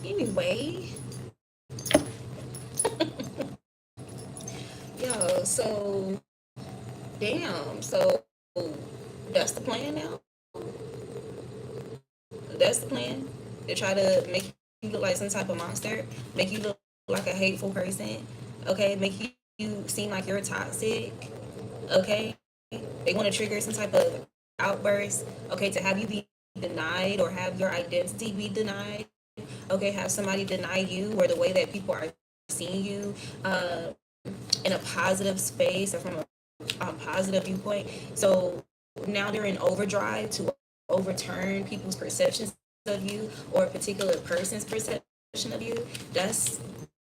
Anyway, yo, so damn, so that's the plan now. That's the plan. To try to make you look like some type of monster, make you look like a hateful person. Okay, make you seem like you're toxic. Okay, they want to trigger some type of outburst. Okay, to have you be denied or have your identity be denied. Okay, have somebody deny you or the way that people are seeing you in a positive space or from a positive viewpoint. So now they're in overdrive to overturn people's perceptions of you or a particular person's perception of you. That's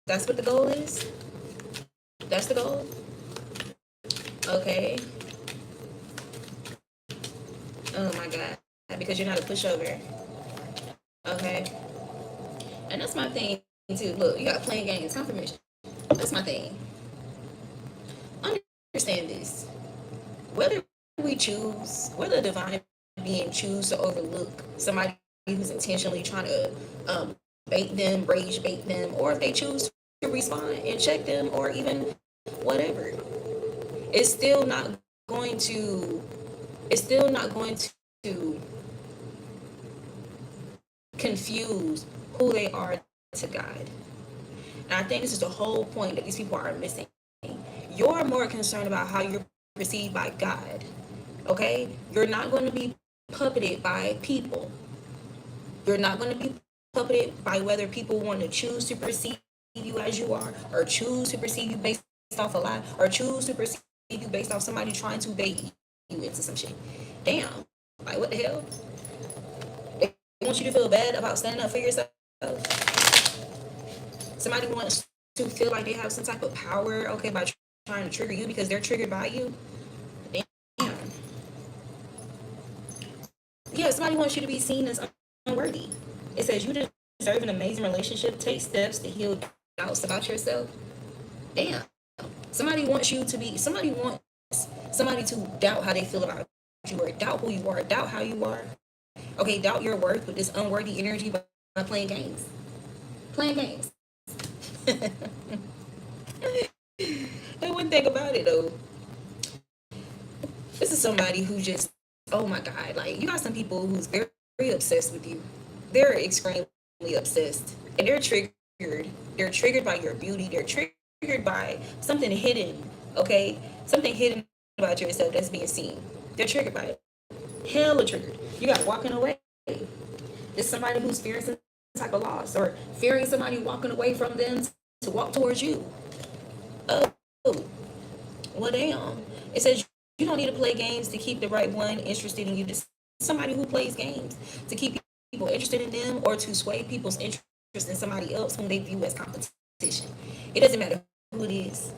what the goal is. That's the goal. Okay. Oh my God. Because you're not a pushover. Okay. And that's my thing too. Look, you got playing games, confirmation. That's my thing. Understand this. Whether whether the divine being choose to overlook somebody who's intentionally trying to bait them, rage bait them, or if they choose to respond and check them, or even whatever, it's still not going to. It's still not going to confuse who they are to God. And I think this is the whole point that these people are missing. You're more concerned about how you're perceived by God. Okay? You're not going to be puppeted by people. You're not going to be puppeted by whether people want to choose to perceive you as you are, or choose to perceive you based off a lie, or choose to perceive you based off somebody trying to bait you into some shit. Damn. Like, what the hell? They want you to feel bad about standing up for yourself. Somebody wants to feel like they have some type of power, okay, by trying to trigger you because they're triggered by you. Damn. Yeah, somebody wants you to be seen as unworthy. It says you deserve an amazing relationship. Take steps to heal doubts about yourself. Damn. Somebody wants you to be. Somebody wants somebody to doubt how they feel about you, or doubt who you are, doubt how you are. Okay, doubt your worth with this unworthy energy by playing games. Playing games. And one thing about it though, this is somebody who just, oh my God, like you got some people who's very, very obsessed with you. They're extremely obsessed, and they're triggered. They're triggered by your beauty. They're triggered by something hidden. Okay, something hidden about yourself that's being seen. They're triggered by it. Hella triggered. You got walking away. It's somebody who's fearing some type of loss, or fearing somebody walking away from them to walk towards you. Oh, well, damn. It says you don't need to play games to keep the right one interested in you. Just somebody who plays games to keep people interested in them, or to sway people's interest in somebody else whom they view as competition. It doesn't matter who it is.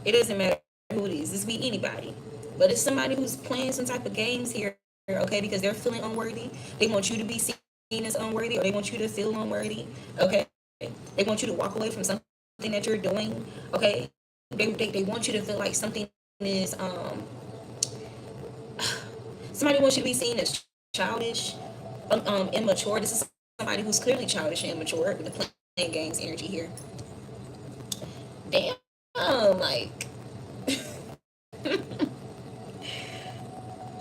It doesn't matter who it is. This be anybody. But it's somebody who's playing some type of games here, okay, because they're feeling unworthy. They want you to be seen as unworthy, or they want you to feel unworthy, okay? They want you to walk away from something that you're doing, okay? They want you to feel like something is somebody wants you to be seen as childish, immature. This is somebody who's clearly childish and immature with the playing games energy here. Damn, like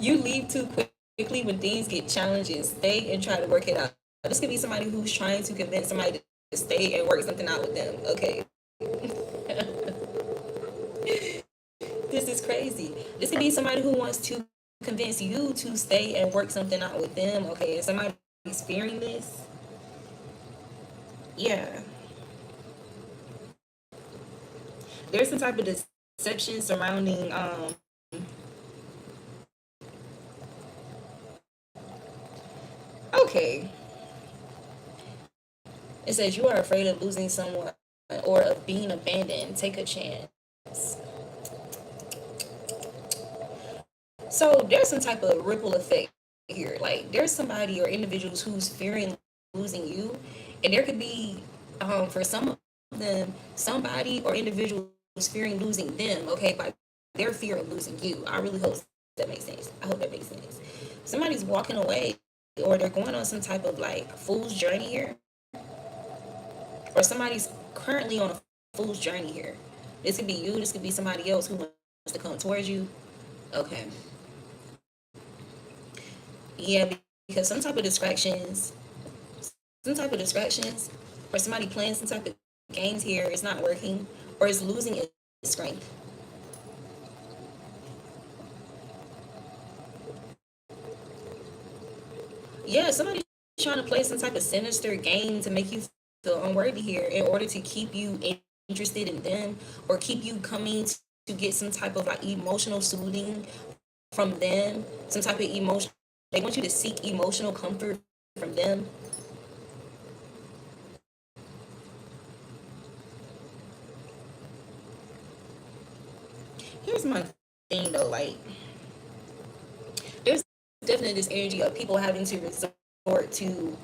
you leave too quickly when things get challenging. Stay and try to work it out. This could be somebody who's trying to convince somebody to stay and work something out with them. Okay. This is crazy. This could be somebody who wants to convince you to stay and work something out with them. Okay, and somebody's fearing this. Yeah. There's some type of deception surrounding okay. It says you are afraid of losing someone or of being abandoned. Take a chance. So there's some type of ripple effect here. Like there's somebody or individuals who's fearing losing you, and there could be, for some of them, somebody or individuals fearing losing them. Okay, by their fear of losing you. I really hope that makes sense. I hope that makes sense. Somebody's walking away, or they're going on some type of like fool's journey here, or somebody's currently on a fool's journey here. This could be you, this could be somebody else who wants to come towards you. Okay. Yeah, because some type of distractions, or somebody playing some type of games here is not working, or is losing its strength. Yeah, somebody's trying to play some type of sinister game to make you feel unworthy here in order to keep you interested in them, or keep you coming to get some type of like emotional soothing from them, some type of emotion. They want you to seek emotional comfort from them. Here's my thing though, like there's definitely this energy of people having to resort to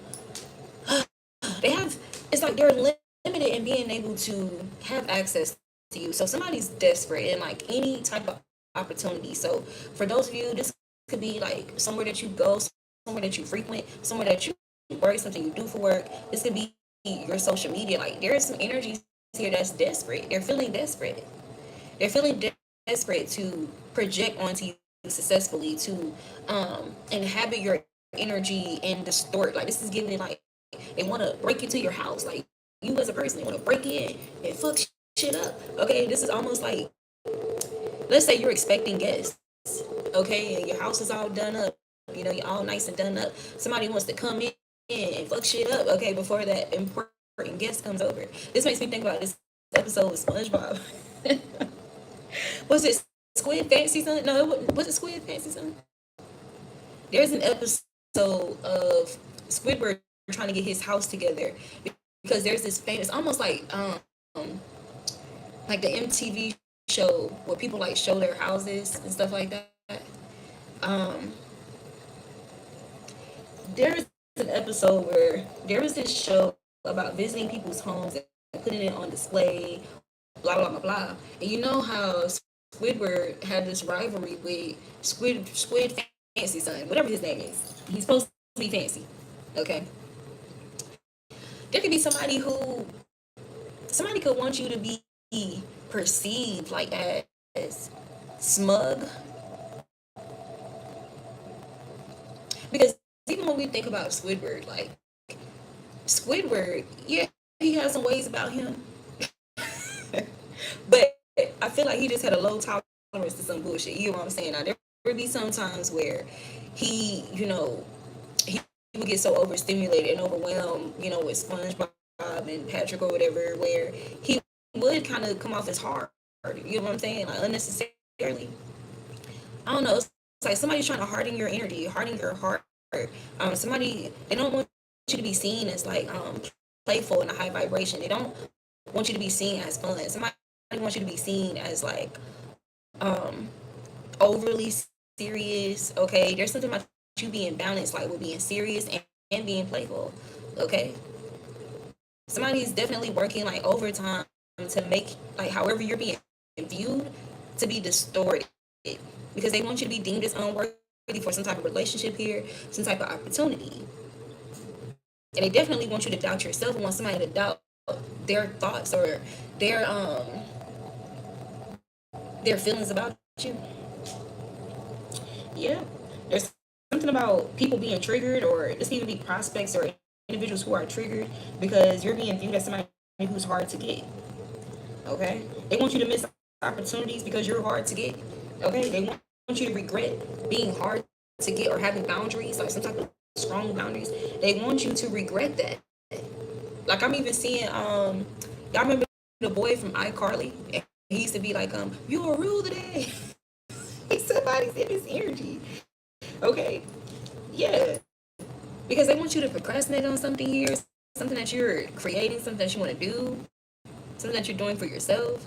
they have it's like they're limited in being able to have access to you. So somebody's desperate in like any type of opportunity. So for those of you, this could be like somewhere that you go, somewhere that you frequent, somewhere that you work, something you do for work. This could be your social media. Like there is some energies here that's desperate. They're feeling desperate. They're feeling desperate to project onto you successfully, to inhabit your energy and distort. Like this is giving like they want to break into your house. Like you as a person, they want to break in and fuck shit up. Okay, this is almost like, let's say you're expecting guests. Okay, and your house is all done up. You know, you're all nice and done up. Somebody wants to come in and fuck shit up. Okay, before that important guest comes over. This makes me think about this episode with SpongeBob. Was it Squid Fancy Son? No, was it Squid Fancy Son? There's an episode of Squidward trying to get his house together because there's this famous, almost like the MTV show where people like show their houses and stuff like that. Um, there's an episode where there was this show about visiting people's homes and putting it on display, blah blah blah blah. And you know how Squidward had this rivalry with Squid Fancy Son, whatever his name is. He's supposed to be fancy. Okay. There could be somebody could want you to be perceived like as smug. Because even when we think about Squidward, like Squidward, yeah, he has some ways about him. But I feel like he just had a low tolerance to some bullshit. You know what I'm saying? Now there would be some times where he, he would get so overstimulated and overwhelmed, with SpongeBob and Patrick or whatever, where he would kind of come off as hard. You know what I'm saying? Like unnecessarily. I don't know. It's like somebody's trying to harden your energy, harden your heart. Somebody, they don't want you to be seen as like playful and a high vibration. They don't want you to be seen as fun. Somebody wants you to be seen as like overly serious. Okay, there's something about you being balanced, like with being serious and being playful. Okay, somebody's definitely working like overtime to make like however you're being viewed to be distorted, because they want you to be deemed as unworthy for some type of relationship here, some type of opportunity. And they definitely want you to doubt yourself and want somebody to doubt their thoughts or their feelings about you. Yeah. There's something about people being triggered, or this can even be prospects or individuals who are triggered because you're being viewed as somebody who's hard to get. Okay? They want you to miss opportunities because you're hard to get. Okay? They want you to regret being hard to get or having boundaries, like some type of strong boundaries. They want you to regret that. Like I'm even seeing y'all remember the boy from iCarly? He used to be like, you are rude today. Somebody's in his energy. Okay. Yeah. Because they want you to procrastinate on something here, something that you're creating, something that you want to do, something that you're doing for yourself.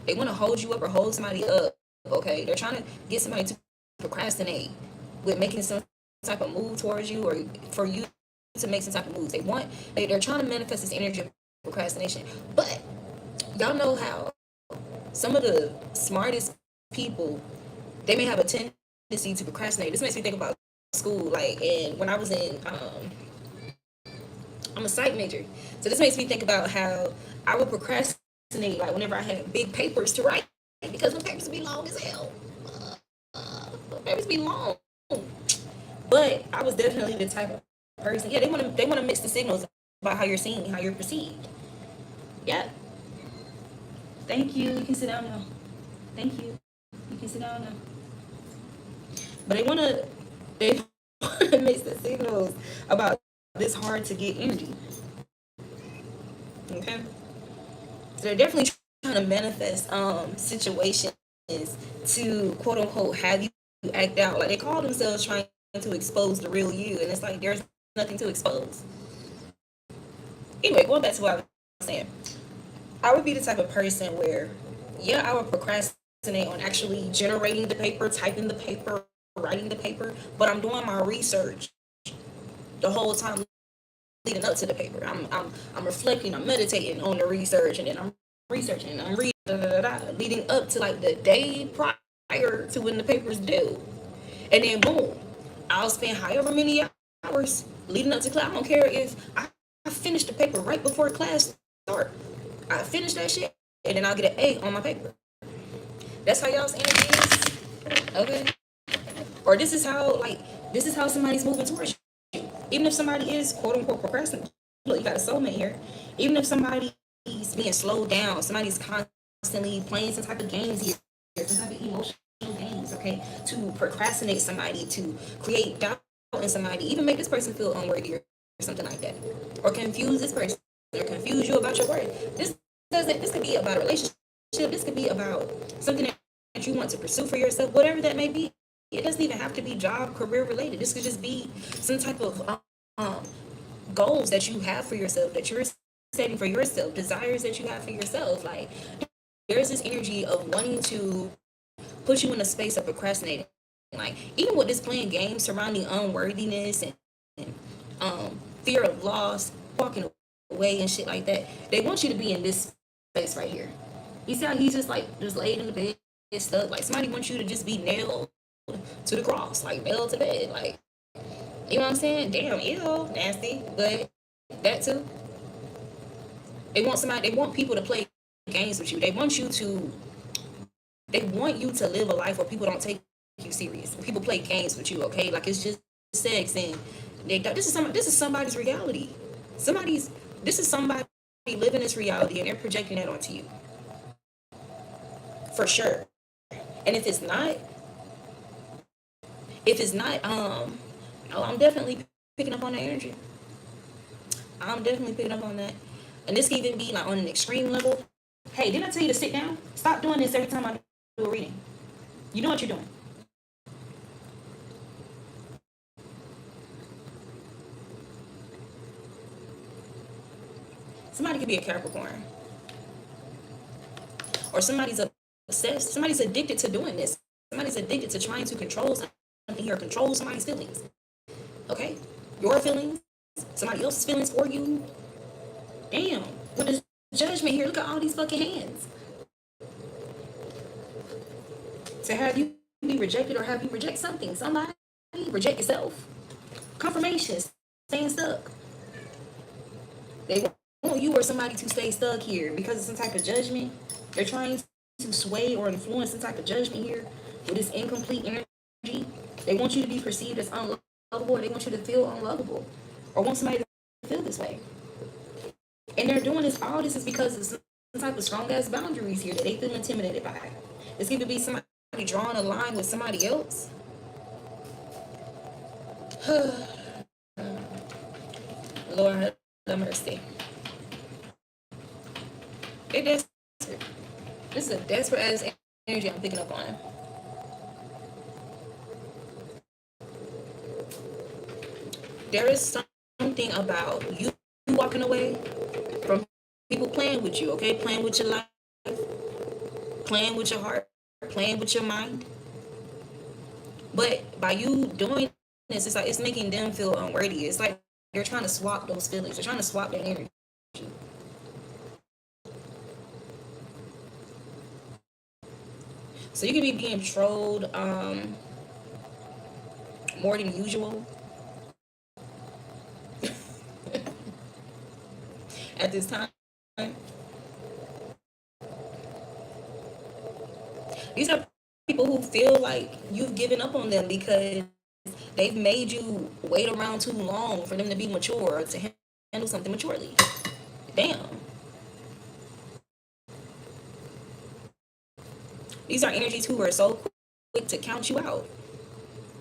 They want to hold you up or hold somebody up. Okay. They're trying to get somebody to procrastinate with making some type of move towards you, or for you to make some type of moves. They're trying to manifest this energy of procrastination. But y'all know how some of the smartest people, they may have a tendency to procrastinate. This makes me think about school, like, and when I was in, I'm a psych major, so this makes me think about how I would procrastinate, like, whenever I had big papers to write, because my papers be long as hell. My papers be long, but I was definitely the type of person. Yeah, they want to mix the signals about how you're seen, how you're perceived. Yeah. Thank you. You can sit down now. Thank you. You can sit down now. But they wanna mix the signals about this hard to get energy. Okay. So they're definitely trying to manifest situations to quote unquote have you act out. Like, they call themselves trying to expose the real you, and it's like there's nothing to expose. Anyway, going back to what I was saying, I would be the type of person where, yeah, I would procrastinate on actually generating the paper, typing the paper, writing the paper, but I'm doing my research the whole time leading up to the paper. I'm reflecting, I'm meditating on the research, and then I'm researching, I'm reading, leading up to like the day prior to when the paper's due. And then boom, I'll spend however many hours leading up to class. I don't care if I finish the paper right before class start. I finish that shit, and then I'll get an A on my paper. That's how y'all's energy is. Okay. Or this is how somebody's moving towards you. Even if somebody is quote unquote procrastinating, look, you got a soulmate here. Even if somebody's being slowed down, somebody's constantly playing some type of games here, some type of emotional games, okay, to procrastinate somebody, to create doubt in somebody, even make this person feel unworthy or something like that, or confuse this person, or confuse you about your worth. This could be about a relationship. This could be about something that you want to pursue for yourself, whatever that may be. It doesn't even have to be job, career related. This could just be some type of goals that you have for yourself, that you're setting for yourself, desires that you have for yourself. Like, there's this energy of wanting to put you in a space of procrastinating. Like, even with this playing games surrounding unworthiness and fear of loss, walking away and shit like that, they want you to be in this space right here. You see how he's just laid in the bed, stuck. Like, somebody wants you to just be nailed to the cross, like nailed to bed, like, you know what I'm saying? Damn, ew, nasty, but that too. They want people to play games with you. They want you to live a life where people don't take you serious. People play games with you, okay? Like, it's just sex, and this is somebody's reality. This is somebody living this reality, and they're projecting that onto you, for sure. And if it's not, oh, I'm definitely picking up on that energy. I'm definitely picking up on that. And this can even be like on an extreme level. Hey, didn't I tell you to sit down? Stop doing this every time I do a reading. You know what you're doing. Somebody could be a Capricorn. Or somebody's obsessed. Somebody's addicted to doing this. Somebody's addicted to trying to control something here, control somebody's feelings. Okay? Your feelings, somebody else's feelings for you. Damn. With the judgment here, look at all these fucking hands. To have you be rejected, or have you reject something, somebody, reject yourself. Confirmation, staying stuck. They want you or somebody to stay stuck here because of some type of judgment. They're trying to sway or influence some type of judgment here with this incomplete energy. They want you to be perceived as unlovable, or they want you to feel unlovable, or want somebody to feel this way. And they're doing this, all this is because of some type of strong ass boundaries here that they feel intimidated by. It's going to be somebody drawing a line with somebody else. Lord have mercy. They're desperate. This is a desperate ass energy I'm picking up on. There is something about you walking away from people playing with you, okay? Playing with your life, playing with your heart, playing with your mind. But by you doing this, it's like it's making them feel unworthy. It's like they're trying to swap those feelings. They're trying to swap that energy. So you can be being trolled more than usual at this time. These are people who feel like you've given up on them because they've made you wait around too long for them to be mature or to handle something maturely. Damn. These are energies who are so quick to count you out.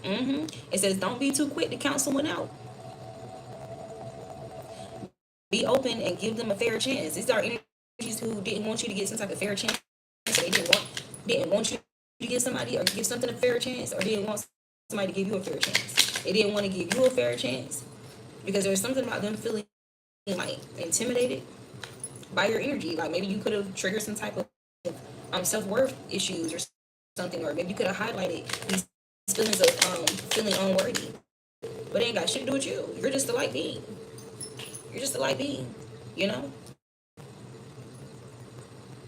It says, don't be too quick to count someone out. Be open and give them a fair chance. These are energies who didn't want you to get some type of fair chance. They didn't want you to give somebody or give something a fair chance, or didn't want somebody to give you a fair chance. They didn't want to give you a fair chance because there's something about them feeling like intimidated by your energy. Like maybe you could have triggered some type of self-worth issues or something, or maybe you could have highlighted these feelings of feeling unworthy. But it ain't got shit to do with you. You're just a light being. You're just a light being, you know?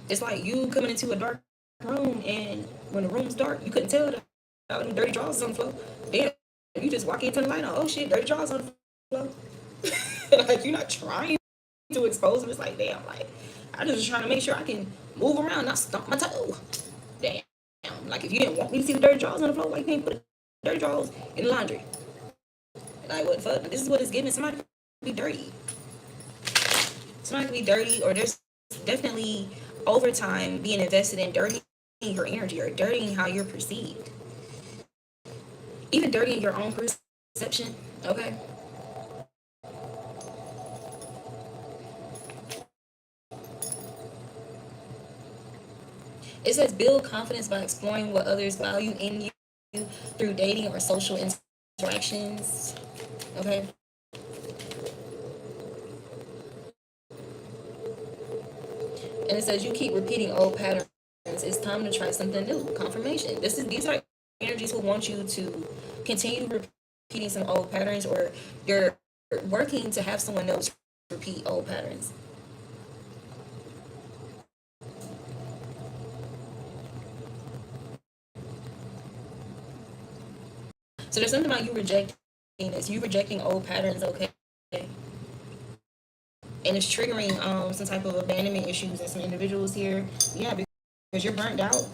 It's like you coming into a dark room, and when the room's dark, you couldn't tell that all them dirty drawers on the floor. Damn, you just walk into the light on, oh shit, dirty drawers on the floor. Like, you're not trying to expose them. It's like, damn, like, I just trying to make sure I can move around, not stump my toe. Damn. Like, if you didn't want me to see the dirty drawers on the floor, like, you can't put the dirty drawers in the laundry. Like, what the fuck? This is what it's giving. Somebody could be dirty. Somebody could be dirty, or there's definitely overtime being invested in dirtying your energy or dirtying how you're perceived. Even dirtying your own perception, okay? It says build confidence by exploring what others value in you through dating or social interactions. Okay. And it says you keep repeating old patterns. It's time to try something new. Confirmation. These are energies who want you to continue repeating some old patterns, or you're working to have someone else repeat old patterns. So there's something about you rejecting this. You rejecting old patterns, okay? And it's triggering some type of abandonment issues in some individuals here. Yeah, because you're burnt out.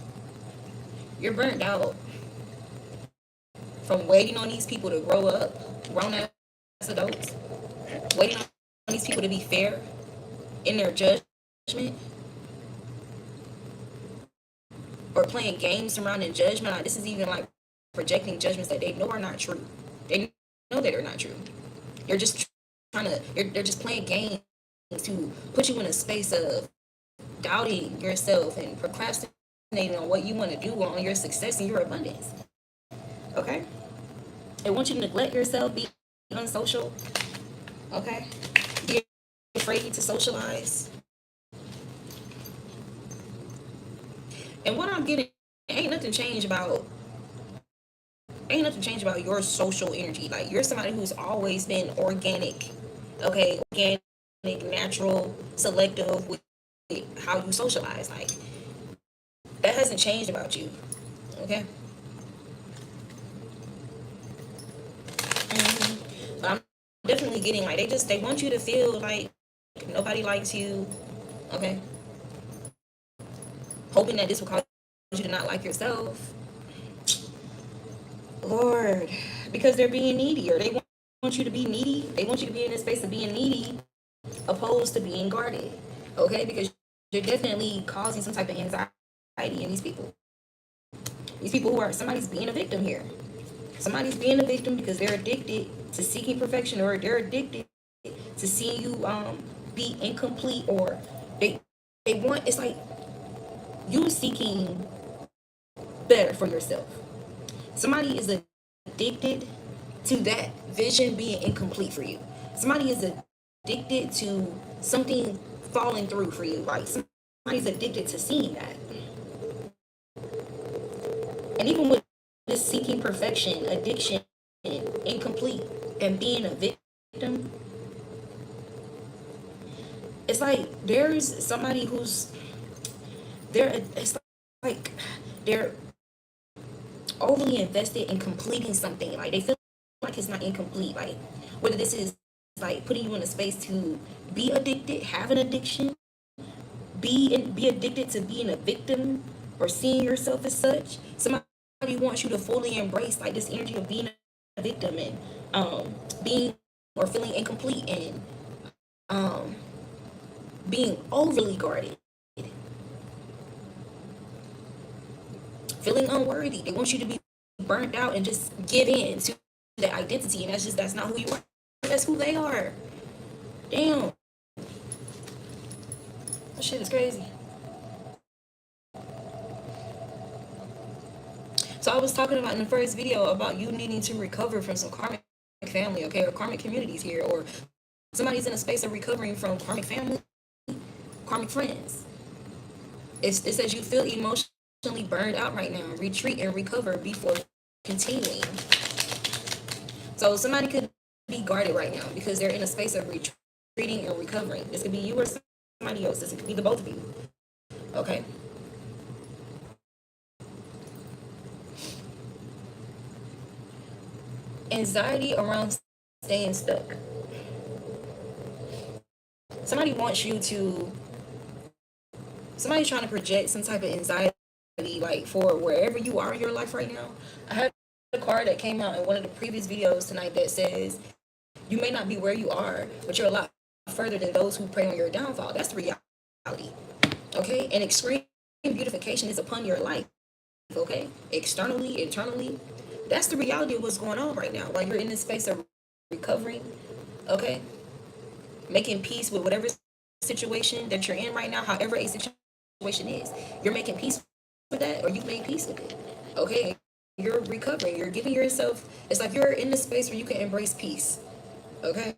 You're burnt out from waiting on these people to grow up, grown ass adults, waiting on these people to be fair in their judgment, or playing games surrounding judgment. Like, this is even like projecting judgments that they know are not true. They know that they're not true. You're just they're just playing games to put you in a space of doubting yourself and procrastinating on what you want to do, on your success and your abundance. Okay? They want you to neglect yourself, be unsocial. Okay? Be afraid to socialize. And what I'm getting, ain't nothing changed about your social energy. Like, you're somebody who's always been organic. Okay? Organic, natural, selective with how you socialize. Like, that hasn't changed about you. Okay? But I'm definitely getting, like, they want you to feel like nobody likes you. Okay? Hoping that this will cause you to not like yourself. Lord, because they're being needy, or they want you to be needy. They want you to be in this space of being needy, opposed to being guarded. Okay? Because you're definitely causing some type of anxiety in these people. These people who are, somebody's being a victim here. Somebody's being a victim because they're addicted to seeking perfection, or they're addicted to seeing you be incomplete, or they want, it's like you seeking better for yourself. Somebody is addicted to that vision being incomplete for you. Somebody is addicted to something falling through for you. Like, somebody's addicted to seeing that. And even with this seeking perfection, addiction, incomplete, and being a victim, it's like there's somebody who's there. It's like they're overly invested in completing something. Like, they feel like it's not incomplete. Like whether this is like putting you in a space to be addicted, have an addiction, be addicted to being a victim or seeing yourself as such. Somebody wants you to fully embrace like this energy of being a victim and being or feeling incomplete and um, being overly guarded, feeling unworthy. They want you to be burnt out and just give in to that identity, and that's not who you are. That's who they are. Damn, that shit is crazy. So I was talking about in the first video about you needing to recover from some karmic family, okay, or karmic communities here, or somebody's in a space of recovering from karmic family, karmic friends. It says you feel emotionally burned out right now. Retreat and recover before continuing. So somebody could be guarded right now because they're in a space of retreating and recovering. This could be you or somebody else. This could be the both of you. Okay. Anxiety around staying stuck. Somebody wants you to, somebody's trying to project some type of anxiety like for wherever you are in your life right now. I had a card that came out in one of the previous videos tonight that says you may not be where you are, but you're a lot further than those who prey on your downfall. That's the reality. Okay? And extreme beautification is upon your life. Okay? Externally, internally. That's the reality of what's going on right now. While you're in this space of recovering, okay? Making peace with whatever situation that you're in right now, however a situation is. You're making peace with that, or you've made peace with it. Okay? You're recovering. You're giving yourself, it's like you're in this space where you can embrace peace. Okay?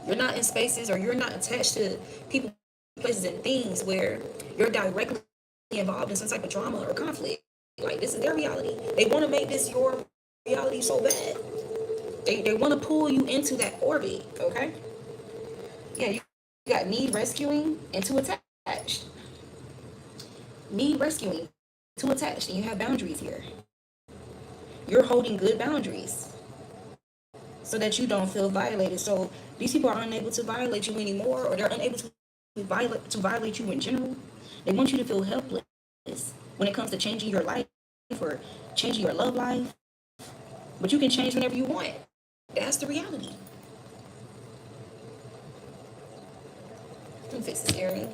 You're not in spaces or you're not attached to people, places, and things where you're directly involved in some type of drama or conflict. Like, this is their reality. They want to make this your reality so bad. They want to pull you into that orbit, okay? Yeah, you got need rescuing and to attach. Need rescuing to attach, and you have boundaries here. You're holding good boundaries so that you don't feel violated. So these people are unable to violate you anymore, or they're unable to violate you in general. They want you to feel helpless when it comes to changing your life or changing your love life. But you can change whenever you want. That's the reality. Let me fix this area.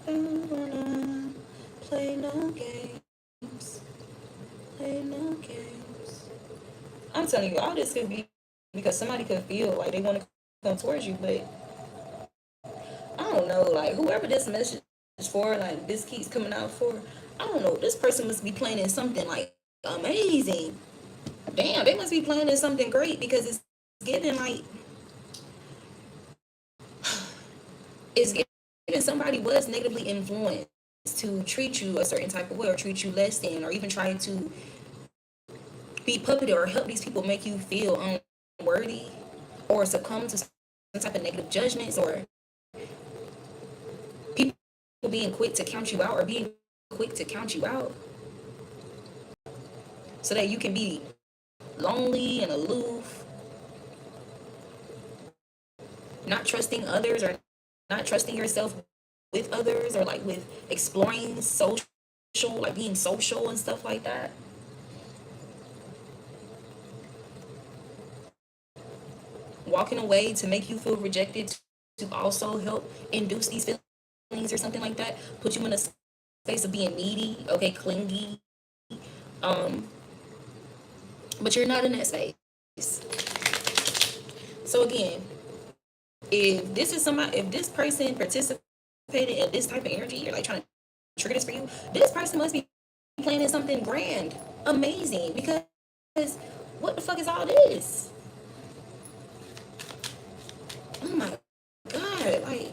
I don't wanna play no games. Play no games. I'm telling you, all this could be because somebody could feel like they want to come towards you, but I don't know, like whoever this message is for, like this keeps coming out for, I don't know, this person must be planning something like amazing. Damn, they must be planning something great because it's giving like, it's giving somebody was negatively influenced to treat you a certain type of way or treat you less than, or even try to be puppeted or help these people make you feel unworthy or succumb to some type of negative judgments, or people being quick to count you out or being quick to count you out so that you can be lonely and aloof, not trusting others or not trusting yourself with others, or like with exploring social, like being social and stuff like that. Walking away to make you feel rejected to also help induce these feelings or something like that. Put you in a space of being needy, okay, clingy. But you're not in that space. So again, if this is somebody, if this person participated in this type of energy, you're like trying to trigger this for you, this person must be planning something grand, amazing, because what the fuck is all this? Oh my god, like,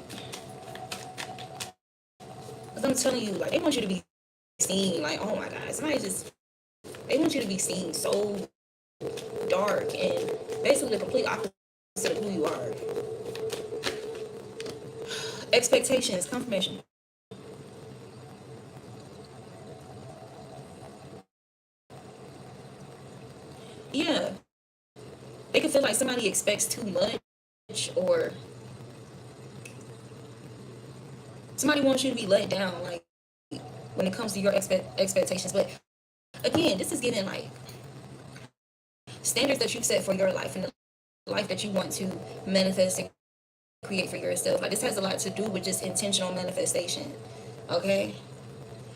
I'm telling you, like, they want you to be seen, like, oh my god, somebody just, they want you to be seen so dark and basically the complete opposite of who you are. Expectations, confirmation. Yeah, they can feel like somebody expects too much, or somebody wants you to be let down, like when it comes to your expectations. But again, this is giving like standards that you set for your life and the life that you want to manifest and create for yourself. Like this has a lot to do with just intentional manifestation. Okay,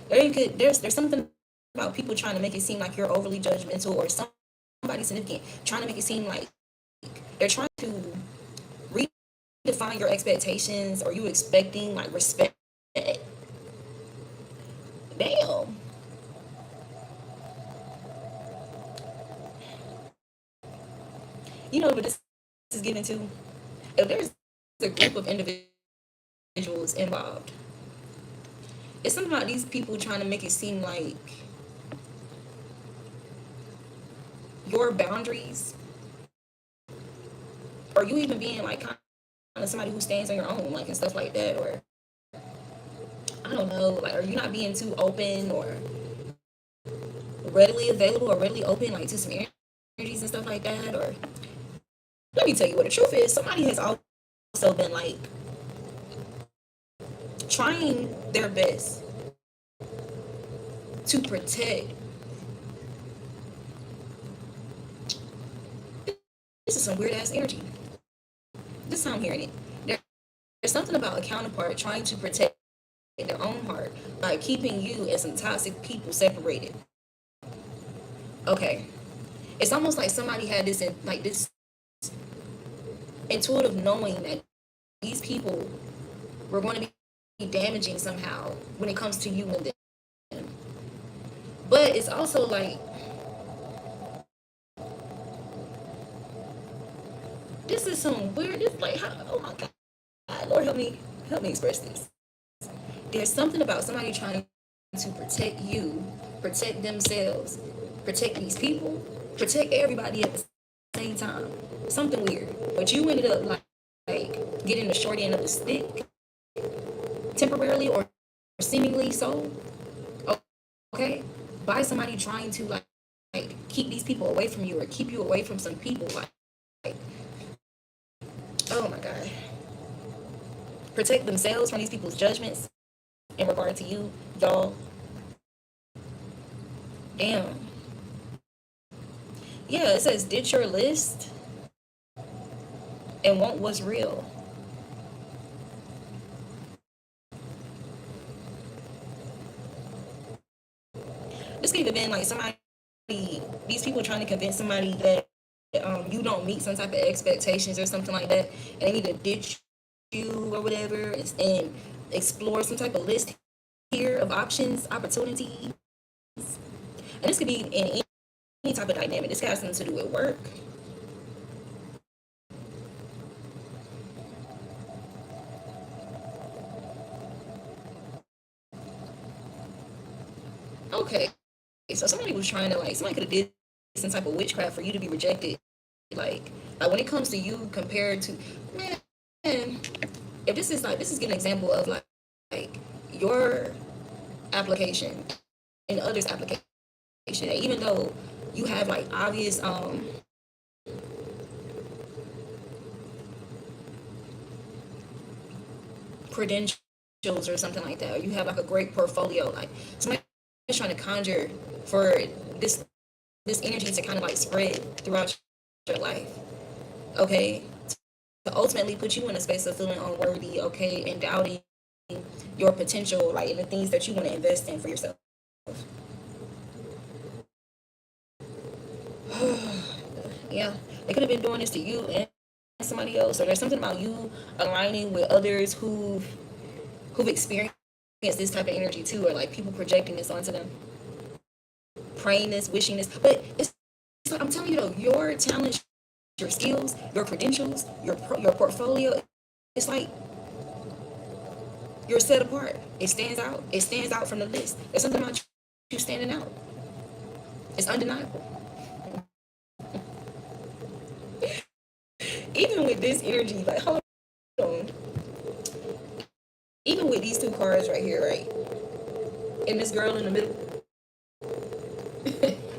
there's something about people trying to make it seem like you're overly judgmental, or somebody significant trying to make it seem like they're trying to redefine your expectations, or you expecting like respect. Damn. You know what this is getting to? If there's a group of individuals involved, it's something about these people trying to make it seem like your boundaries, or you even being like kind of somebody who stands on your own, like and stuff like that, or I don't know, like, are you not being too open or readily available or readily open, like to some energies and stuff like that? Or let me tell you what the truth is. Somebody has also been like trying their best to protect. This is some weird ass energy. This is how I'm hearing it. There's something about a counterpart trying to protect their own heart by keeping you and some toxic people separated. Okay, it's almost like somebody had this like this intuitive knowing that these people were going to be damaging somehow when it comes to you and them. But it's also like this is some weird. This like how, oh my God, Lord help me express this. There's something about somebody trying to protect you, protect themselves, protect these people, protect everybody at the same time. Something weird. But you ended up like getting the short end of the stick temporarily or seemingly so. Okay? By somebody trying to like keep these people away from you or keep you away from some people. Like oh my God. Protect themselves from these people's judgments in regard to you, y'all. Damn. Yeah, it says ditch your list and want what's real. This could have been like somebody, these people trying to convince somebody that you don't meet some type of expectations or something like that, and they need to ditch you or whatever and explore some type of list here of options, opportunities. And this could be in any type of dynamic. This has something to do with work. Okay, so somebody was trying to like somebody could have did some type of witchcraft for you to be rejected. Like when it comes to you compared to man, if this is giving an example of like your application and others' application, and even though you have like obvious credentials or something like that, or you have like a great portfolio, like somebody is trying to conjure for this energy to kind of like spread throughout your life, okay, to ultimately put you in a space of feeling unworthy, okay, and doubting your potential, like in the things that you want to invest in for yourself. Yeah, they could have been doing this to you and somebody else, or there's something about you aligning with others who've experienced this type of energy too, or like people projecting this onto them, praying this, wishing this. But it's like I'm telling you though, your talents, your skills, your credentials, your portfolio, it's like you're set apart. It stands out. It stands out from the list. There's something about you standing out. It's undeniable. Even with this energy, like, hold on. Even with these two cards right here, right? And this girl in the middle.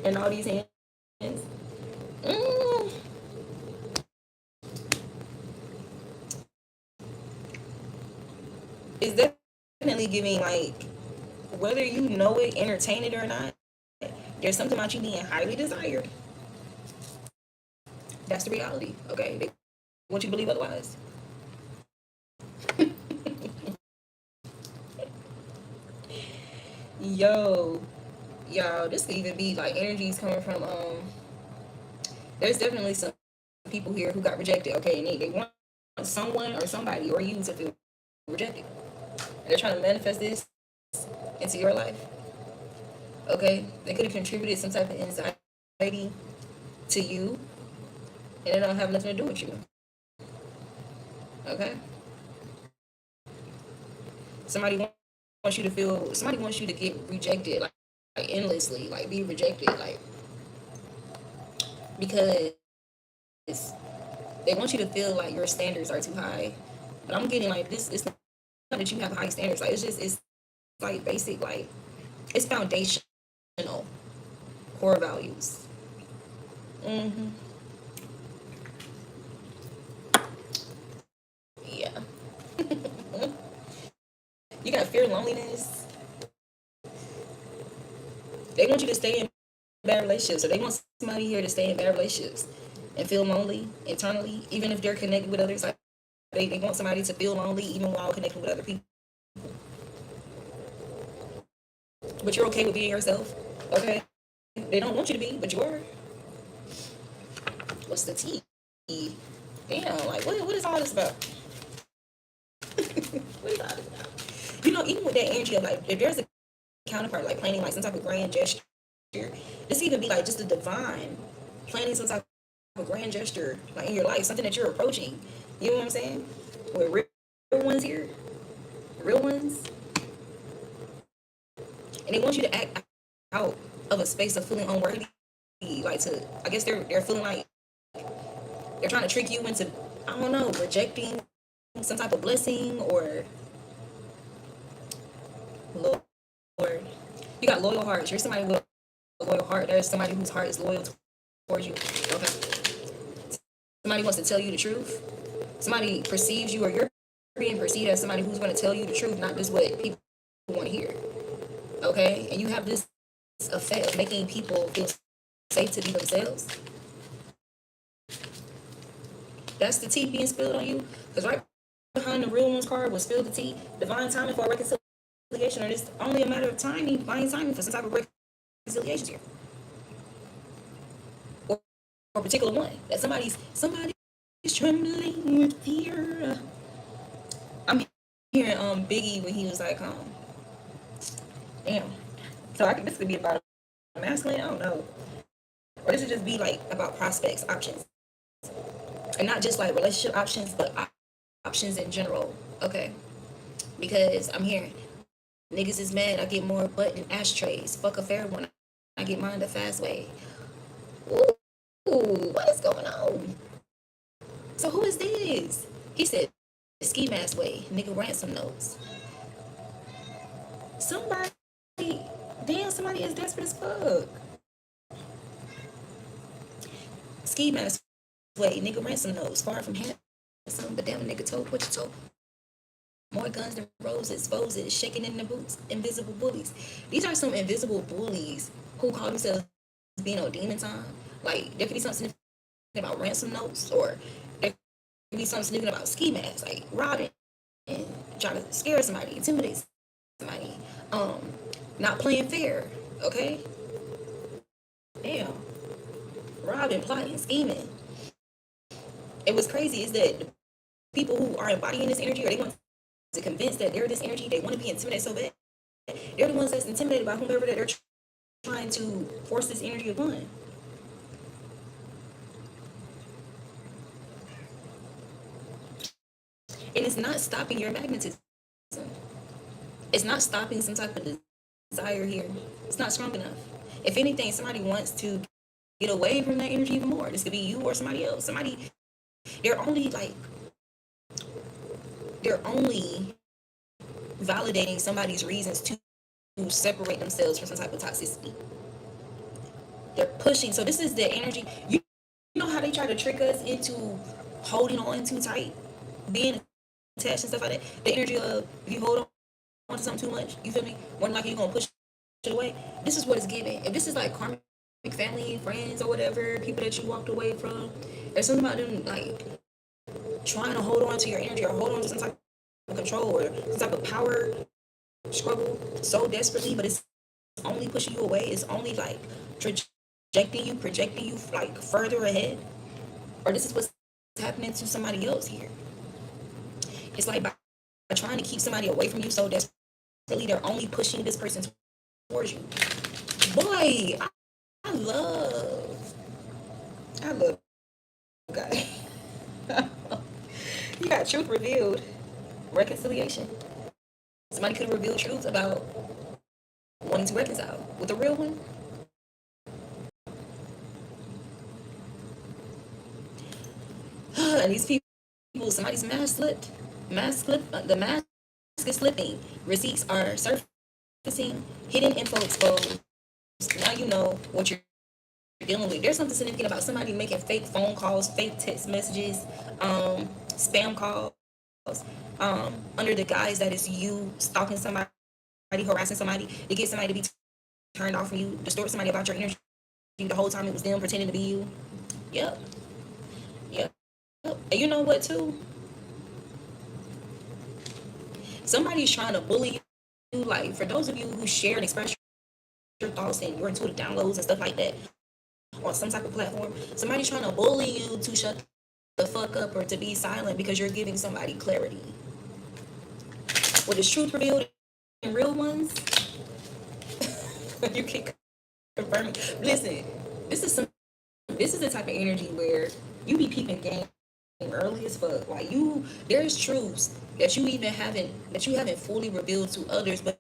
And all these hands. Mm. It's definitely giving, like, whether you know it, entertain it or not, there's something about you being highly desired. That's the reality, okay? They want you to believe otherwise. Yo, y'all, this could even be like energies coming from there's definitely some people here who got rejected, okay, and they want someone or somebody or you to feel rejected. And they're trying to manifest this into your life. Okay? They could have contributed some type of anxiety to you, and it don't have nothing to do with you. Okay? Somebody wants you to feel, somebody wants you to get rejected, like endlessly, like be rejected, like, because they want you to feel like your standards are too high. But I'm getting like this, it's not that you have high standards, like it's like basic, like it's foundational core values. Mm-hmm. Yeah. You got fear, loneliness. They want you to stay in bad relationships, or they want somebody here to stay in bad relationships and feel lonely internally, even if they're connected with others. Like they want somebody to feel lonely even while connecting with other people. But you're okay with being yourself, okay? They don't want you to be, but you are. What's the tea? Damn, like what is all this about? What is all this about? You know, even with that energy of like, if there's a counterpart, like planning like some type of grand gesture, this even be like just a divine planning some type of grand gesture, like in your life, something that you're approaching. You know what I'm saying? With real ones here, real ones, and they want you to act out of a space of feeling unworthy, like to, I guess they're feeling like they're trying to trick you into, I don't know, rejecting some type of blessing, or Lord, you got loyal hearts. You're somebody with a loyal heart. There's somebody whose heart is loyal towards you. Okay. Somebody wants to tell you the truth. Somebody perceives you, or you're being perceived as somebody who's going to tell you the truth, not just what people want to hear. Okay? And you have this effect of making people feel safe to be themselves. That's the tea being spilled on you. Because right behind the real one's card was spill the tea. Divine timing for a reconciliation. Or it's only a matter of timing, divine timing for some type of reconciliation here. Or a particular one. That somebody's trembling with fear. I'm hearing Biggie when he was like, damn. So I think this could be about masculine, I don't know. Or this would just be like about prospects, options. And not just like relationship options, but options in general. Okay. Because I'm hearing niggas is mad, I get more butt than ashtrays. Fuck a fair one, I get mine the fast way. Ooh, what is going on? So who is this? He said ski mask way, nigga ransom notes. Somebody is desperate as fuck. Ski mask way, nigga ransom notes. Far from handsome, but damn nigga told what you told. More guns than roses, roses, shaking in the boots, invisible bullies. These are some invisible bullies who call themselves being on demon time. Like, there could be something about ransom notes, or there could be something significant about ski masks, like robbing and trying to scare somebody, intimidate somebody, not playing fair, okay? Damn. Robbing, plotting, scheming. And what's crazy is that the people who are embodying this energy, or they want to convince that they're this energy, they want to be intimidated so bad, they're the ones that's intimidated by whomever that they're trying to force this energy upon. And it's not stopping your magnetism. It's not stopping some type of desire here. It's not strong enough. If anything, somebody wants to get away from that energy even more. This could be you or somebody else. Somebody They're only like, they're only validating somebody's reasons to separate themselves from some type of toxicity. They're pushing. So this is the energy. You know how they try to trick us into holding on too tight, being attached and stuff like that. The energy of, if you hold on to something too much, you feel me? One like you're gonna push it away. This is what it's giving. If this is like karmic family, friends, or whatever, people that you walked away from, there's something about them like trying to hold on to your energy or hold on to some type of control or some type of power struggle so desperately, but it's only pushing you away. It's only like projecting you like further ahead. Or this is what's happening to somebody else here. It's like by trying to keep somebody away from you so desperately, they're only pushing this person towards you. Boy, I love, I love God. You got truth revealed, reconciliation. Somebody could have revealed truth about wanting to reconcile with a real one. And these people, somebody's mask slipped. The mask is slipping. Receipts are surfacing. Hidden info exposed. Now you know what you're dealing with. There's something significant about somebody making fake phone calls, fake text messages, spam calls, under the guise that it's you stalking somebody, harassing somebody, to get somebody to be turned off from you, distort somebody about your energy the whole time it was them pretending to be you. Yep. Yep. And you know what too? Somebody's trying to bully you. Like, for those of you who share and express your thoughts and your intuitive downloads and stuff like that on some type of platform, somebody's trying to bully you to shut the fuck up or to be silent because you're giving somebody clarity. What is truth revealed in real ones? You can confirm it. Listen, this is the type of energy where you be peeping game early as fuck. Like, there's truths that you haven't fully revealed to others, but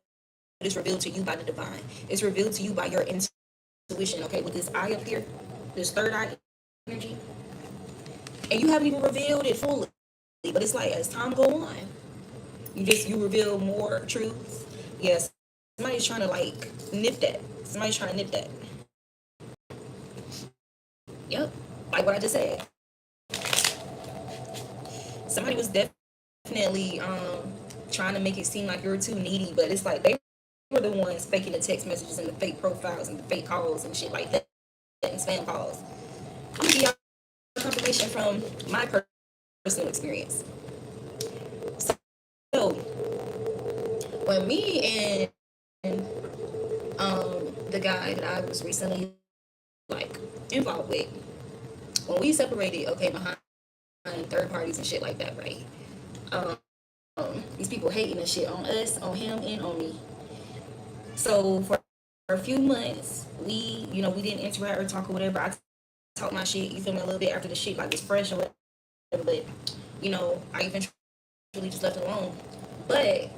it's revealed to you by the divine. It's revealed to you by your intuition. Okay, with this eye up here, this third eye energy, and you haven't even revealed it fully. But it's like as time go on, you reveal more truths. Yes, somebody's trying to like nip that. Somebody's trying to nip that. Yep, like what I just said. Somebody was definitely trying to make it seem like you're too needy, but it's like they were the ones faking the text messages and the fake profiles and the fake calls and shit like that, and spam calls. I'm gonna give y'all confirmation from my personal experience. So when me and the guy that I was recently like involved with, when we separated, okay, behind third parties and shit like that, right? These people hating and shit on us, on him, and on me. So for a few months, we didn't interact or talk or whatever. I talked my shit, you feel me, a little bit after the shit like was fresh or whatever, but I eventually just left it alone. But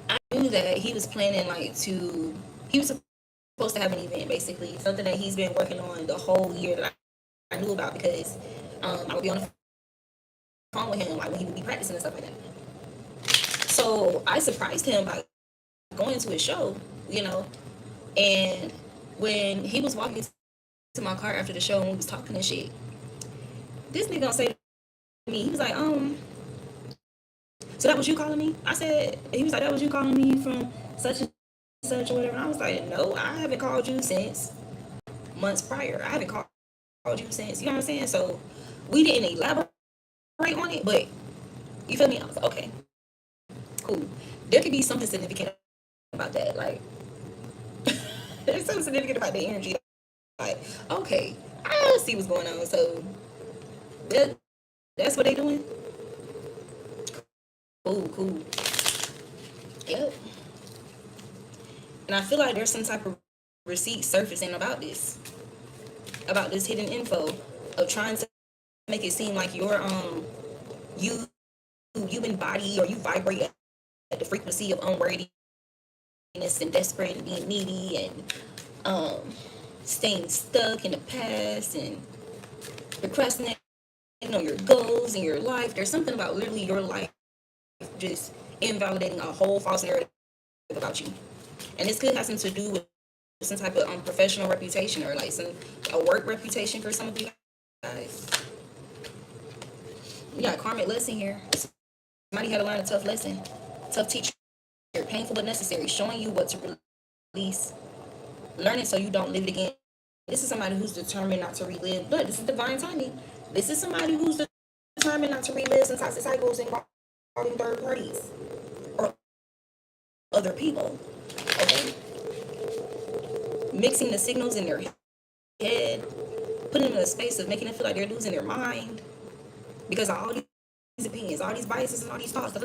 I knew that he was planning he was supposed to have an event, basically, something that he's been working on the whole year that I knew about, because I would be on the phone with him like when he would be practicing and stuff like that. So I surprised him by going to his show, and when he was walking to my car after the show and we was talking and shit, this nigga gonna say to me, he was like, so that was you calling me? He was like, that was you calling me from such and such or whatever. And I was like, no, I haven't called you since months prior. I haven't called you since, you know what I'm saying? So we didn't elaborate on it, but you feel me? I was like, okay, cool. There could be something significant about that. Like, there's something significant about the energy. Like, okay, I see what's going on. So that's what they doing. Cool. Yep. And I feel like there's some type of receipt surfacing about this hidden info of trying to make it seem like you're you embody or you vibrate at the frequency of unworthiness and desperate and being needy and staying stuck in the past and procrastinating on your goals and your life. There's something about literally your life just invalidating a whole false narrative about you. And this could have something to do with some type of professional reputation or like a work reputation for some of you guys. We got a karmic lesson here. Somebody had to learn a tough lesson. Tough teacher, painful but necessary, showing you what to release. Learn it so you don't live it again. This is somebody who's determined not to relive. Look, this is divine timing. This is somebody who's determined not to relive some toxic cycles involving third parties or other people. Okay? Mixing the signals in their head, putting them in a space of making them feel like they're losing their mind because of all these opinions, all these biases, and all these thoughts.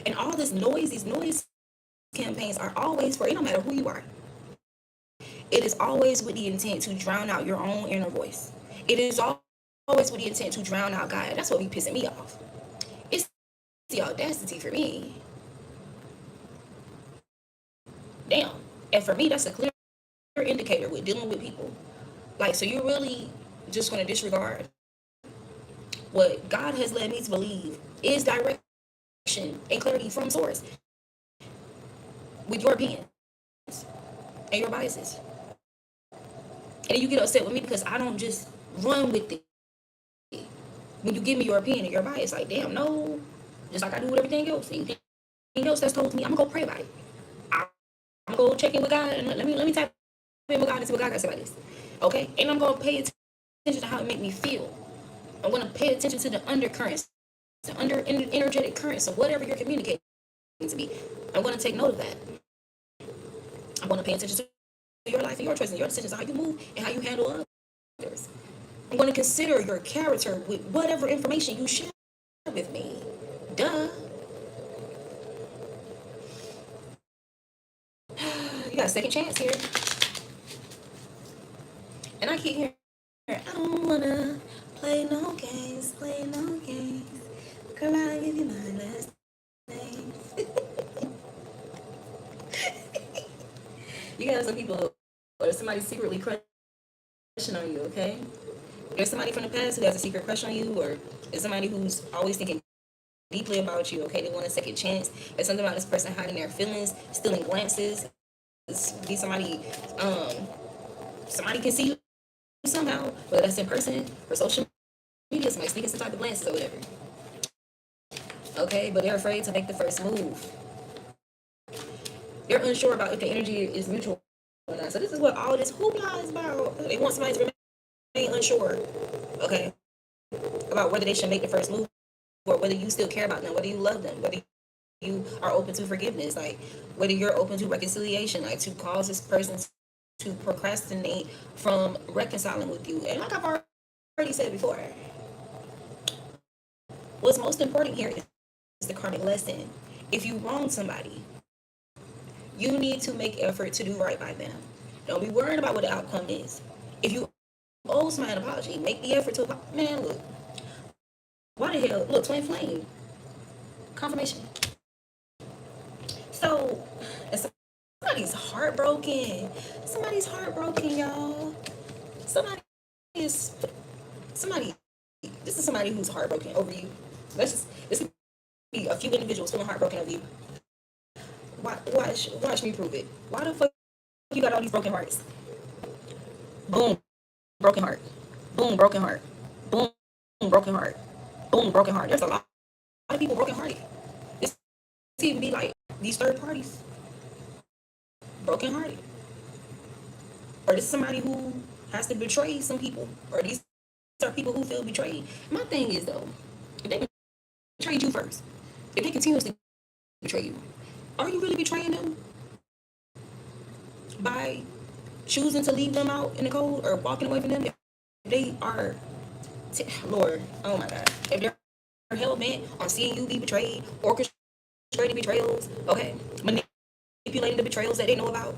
And all this noise, these noise campaigns are always for, it don't matter who you are. It is always with the intent to drown out your own inner voice. It is always with the intent to drown out God. That's what be pissing me off. It's the audacity for me. Damn. And for me, that's a clear indicator with dealing with people. Like, so you're really just going to disregard what God has led me to believe is direction and clarity from source with your opinions and your biases. And you get upset with me because I don't just run with it. When you give me your opinion and your bias, like, damn, no. Just like I do with everything else. Anything else that's told to me, I'm going to go pray about it. I'm going to go check in with God and let me type in with God and see what God got to say about this. Okay? And I'm going to pay attention to how it make me feel. I'm going to pay attention to the undercurrents, the energetic currents of whatever you're communicating to me. I'm going to take note of that. I'm going to pay attention to your life and your choices and your decisions, how you move and how you handle others. I'm going to consider your character with whatever information you share with me. Duh. You got a second chance here. And I keep hearing, I don't want to play no games. Girl, I'll give you my last name. You got some people, or somebody secretly crushing on you, okay? There's somebody from the past who has a secret crush on you, or there's somebody who's always thinking deeply about you, okay? They want a second chance. There's something about this person hiding their feelings, stealing glances. Be somebody, somebody can see you somehow, whether that's in person or social media, somebody sneaking some type of glances or whatever. Okay, but they're afraid to make the first move. They're unsure about if the energy is mutual or not. So this is what all this hoopla is about. They want somebody to remain unsure, okay, about whether they should make the first move or whether you still care about them, whether you love them, whether you are open to forgiveness, like whether you're open to reconciliation, like to cause this person to procrastinate from reconciling with you. And like I've already said before, what's most important here is the karmic lesson. If you wrong somebody, you need to make effort to do right by them. Don't be worried about what the outcome is. If you owe somebody an apology, make the effort to, man, look, why the hell, look, twin flame, confirmation. So, somebody's heartbroken. Somebody's heartbroken, y'all. This is somebody who's heartbroken over you. This could be a few individuals feeling heartbroken over you. Watch me prove it. Why the fuck you got all these broken hearts? Boom, broken heart. Boom, broken heart. Boom, broken heart. Boom, broken heart. There's a lot of people broken hearted. This could even be like these third parties. Broken hearted. Or this is somebody who has to betray some people. Or these are people who feel betrayed. My thing is though, if they betrayed you first, if they continuously betray you, are you really betraying them by choosing to leave them out in the cold or walking away from them? If they are, Lord, oh my God, if they're hell bent on seeing you be betrayed, orchestrating betrayals, okay, manipulating the betrayals that they know about,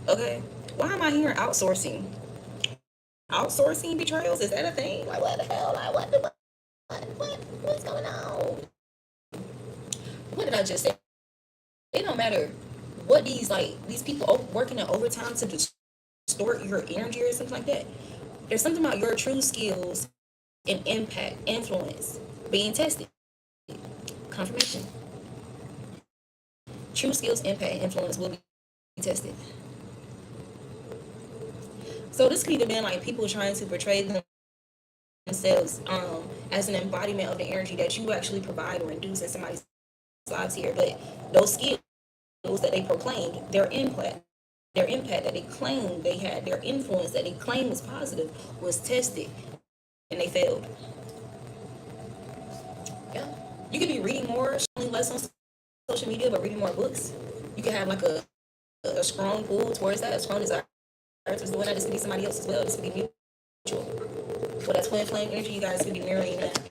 okay, why am I hearing outsourcing? Outsourcing betrayals, is that a thing? Like what the hell? Like what's going on? What did I just say? It don't matter what these people working in overtime to distort your energy or something like that. There's something about your true skills and impact, influence being tested. Confirmation. True skills, impact, and influence will be tested. So this could even be like people trying to portray themselves as an embodiment of the energy that you actually provide or induce in somebody's lives here. But those skills that they proclaimed, their impact that they claimed they had, their influence that they claimed was positive, was tested and they failed. Yeah. You could be reading more, showing less on social media, but reading more books. You can have like a strong pull towards that, a strong desire towards doing that. This could be somebody else as well. This could be mutual. Well, that's twin flame energy. You guys could be mirroring that.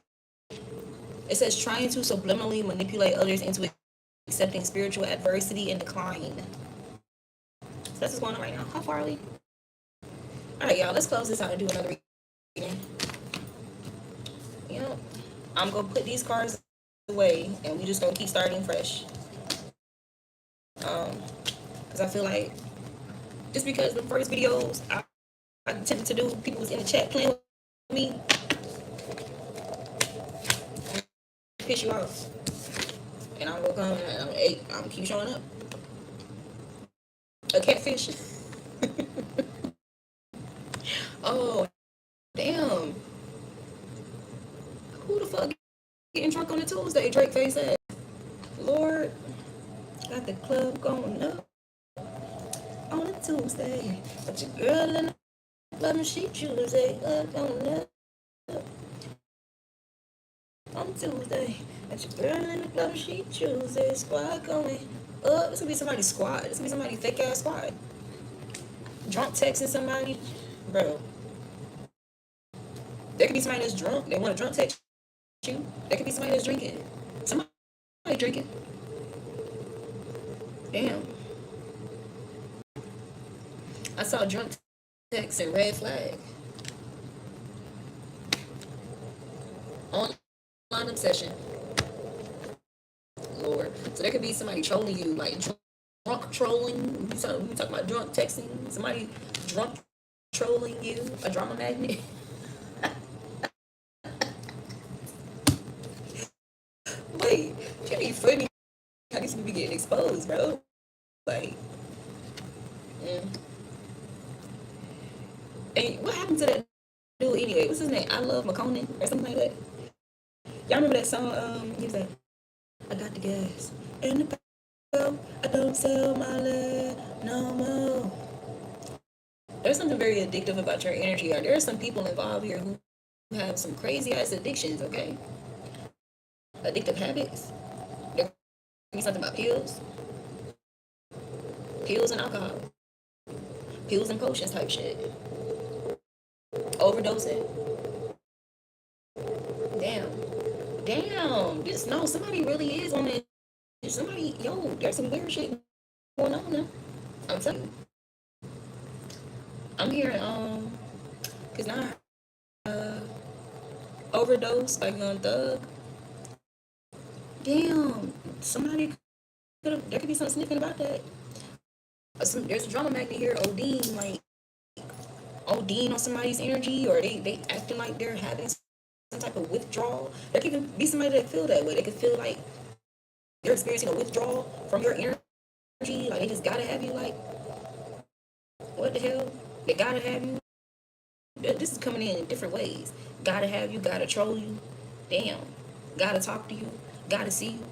It says trying to subliminally manipulate others into accepting spiritual adversity and decline. So that's what's going on right now. How far are we? All right, y'all. Let's close this out and do another reading. You know, I'm gonna put these cards away, and we just gonna keep starting fresh. Because I feel like just because the first videos I attempted to do, people was in the chat playing with me, piss you off, and I'm gonna come and I'm gonna keep showing up. A catfish. Oh, damn. Who the fuck getting drunk on a Tuesday? Drake face ass. Lord, got the club going up on a Tuesday. But your girl in the club and she Tuesday going up on Tuesday. But your girl in the club and she Tuesday. Squad going up. This could be somebody's squad. This could be somebody's fake ass squad. Drunk texting somebody, bro. There could be somebody that's drunk. They want to drunk text you. There could be somebody that's drinking. Somebody drinking. Damn. I saw drunk text and red flag. Online obsession. Lord. So there could be somebody trolling you, like drunk trolling. We talking about drunk texting. Somebody drunk trolling you. A drama magnet. Wait, you be funny how these people be getting exposed, bro. Like, Hey, what happened to that dude anyway? What's his name? I Love McConan or something like that. Y'all remember that song? He was like, I got the gas in the bottle. I don't sell my love no more. There's something very addictive about your energy. There are some people involved here who have some crazy ass addictions, okay? Addictive habits. There could be something about pills and alcohol, pills and potions type shit. Overdosing. Damn. Just know somebody really is on it. Somebody, there's some weird shit going on now. I'm telling you. I'm hearing, cause now, overdose, like on Thug. Damn, there could be something sniffing about that. There's a drama magnet here, ODing on somebody's energy, or they acting like they're having some type of withdrawal. There could even be somebody that feel that way. They could feel like they're experiencing a withdrawal from your energy. Like they just gotta have you. Like, what the hell? They gotta have you. This is coming in different ways. Gotta have you. Gotta troll you. Damn. Gotta talk to you. Gotta see you.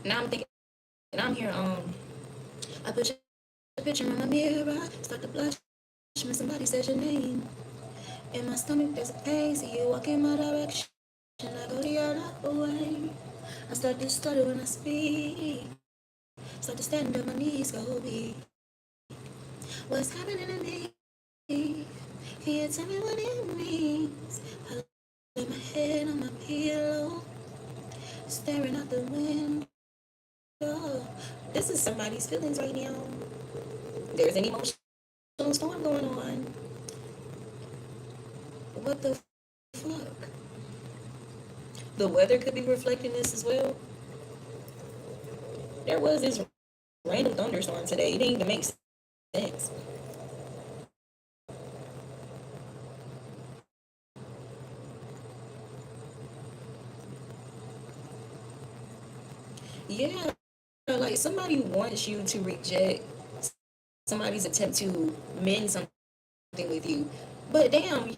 Now I'm thinking. And I'm here. I put your picture in my mirror. Start to blush when somebody says your name. In my stomach, there's a pain. See you walk in my direction. I go the other way. I start to stutter when I speak. Start to stand on my knees, go weak. What's happening to me? Can you tell me what it means? I lay my head on my pillow, staring out the window. This is somebody's feelings right now. There's an emotional storm going on. What the fuck? The weather could be reflecting this as well. There was this random thunderstorm today. It didn't even make sense. Yeah, like somebody wants you to reject somebody's attempt to mend something with you, but damn,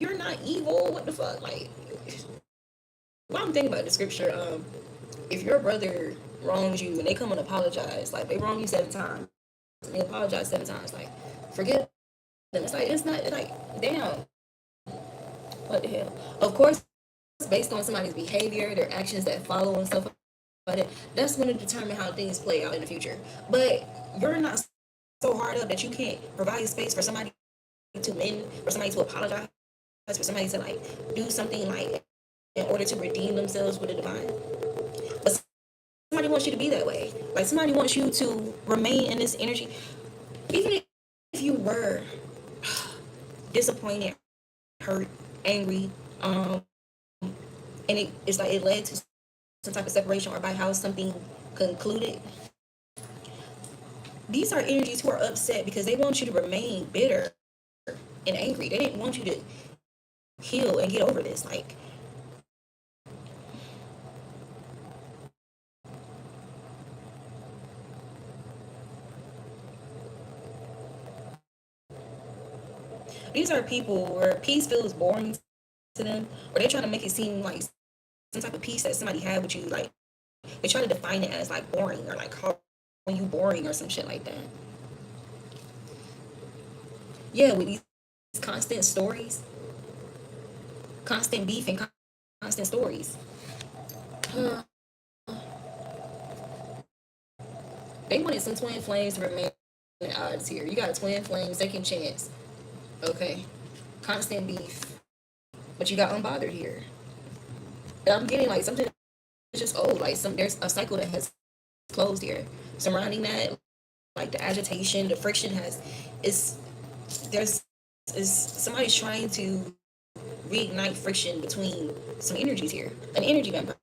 you're not evil. What the fuck? Like, what I'm thinking about the scripture, if your brother wrongs you and they come and apologize, like they wrong you 7 times, and they apologize 7 times, like forgive them. It's not like damn, what the hell? Of course, based on somebody's behavior, their actions that follow and stuff like that, that's going to determine how things play out in the future. But you're not so hard up that you can't provide space for somebody to mend, for somebody to apologize, for somebody to like do something like in order to redeem themselves with the divine. But somebody wants you to be that way. Like somebody wants you to remain in this energy, even if you were disappointed, hurt, angry, and it's like it led to some type of separation or by how something concluded. These are energies who are upset because they want you to remain bitter and angry. They didn't want you to heal and get over this. Like, these are people where peace feels boring to them, or they're trying to make it seem like some type of peace that somebody had with you. Like, they try to define it as like boring or like calling you boring or some shit like that. Yeah, with these constant stories, constant beef and constant stories. Uh, they wanted some twin flames to remain the odds here. You got a twin flame, second chance. Okay. Constant beef. But you got unbothered here. And I'm getting like something that's just old. Like there's a cycle that has closed here. Surrounding that, like the agitation, the friction is there's is somebody's trying to reignite friction between some energies here. An energy vampire.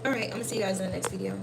All right, I'm gonna see you guys in the next video.